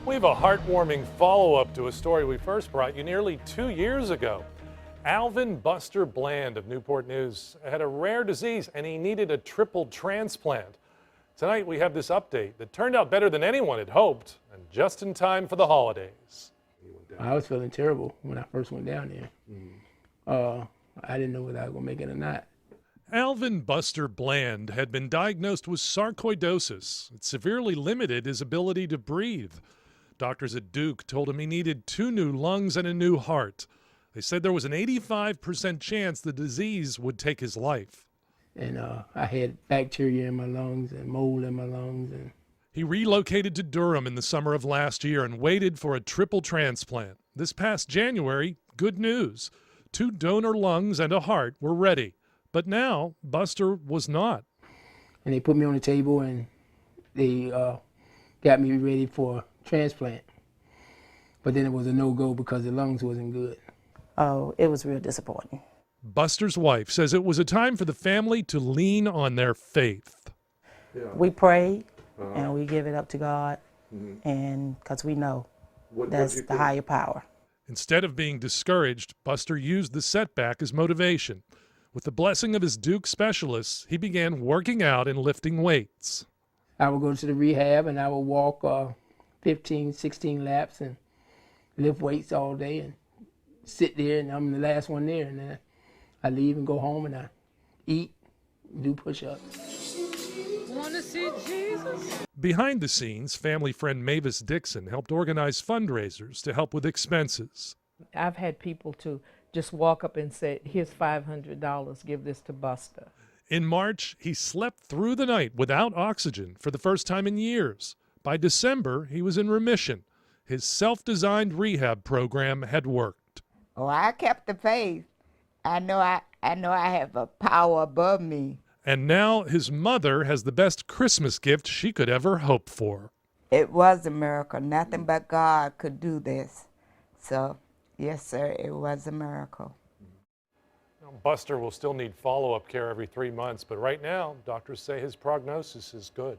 We have a heartwarming follow-up to a story we first brought you nearly 2 years ago. Alvin Buster Bland of Newport News had a rare disease and he needed a triple transplant. Tonight we have this update that turned out better than anyone had hoped and just in time for the holidays. I was feeling terrible when I first went down there. I didn't know whether I was going to make it or not. Alvin Buster Bland had been diagnosed with sarcoidosis. It severely limited his ability to breathe. Doctors at Duke told him he needed 2 new lungs and a new heart. They said there was an 85% chance the disease would take his life. And I had bacteria in my lungs and mold in my lungs. And he relocated to Durham in the summer of last year and waited for a triple transplant. This past January, good news. 2 donor lungs and a heart were ready. But now, Buster was not. And they put me on the table and they got me ready for transplant. But then it was a no-go because the lungs wasn't good. Oh, it was real disappointing. Buster's wife says it was a time for the family to lean on their faith. Yeah. We prayed and we give it up to God, and because we know that's the higher power. Instead of being discouraged, Buster used the setback as motivation. With the blessing of his Duke specialists, he began working out and lifting weights. I would go to the rehab and I would walk 15, 16 laps and lift weights all day and sit there, and I'm the last one there. And then I leave and go home and I eat, do push-ups. Want to see Jesus? Behind the scenes, family friend Mavis Dixon helped organize fundraisers to help with expenses. I've had people to just walk up and say, here's $500, give this to Buster. In March, he slept through the night without oxygen for the first time in years. By December, he was in remission. His self-designed rehab program had worked. Oh, I kept the faith. I know I have a power above me. And now his mother has the best Christmas gift she could ever hope for. It was a miracle. Nothing but God could do this. So, yes, sir, it was a miracle. Buster will still need follow-up care every 3 months, but right now, doctors say his prognosis is good.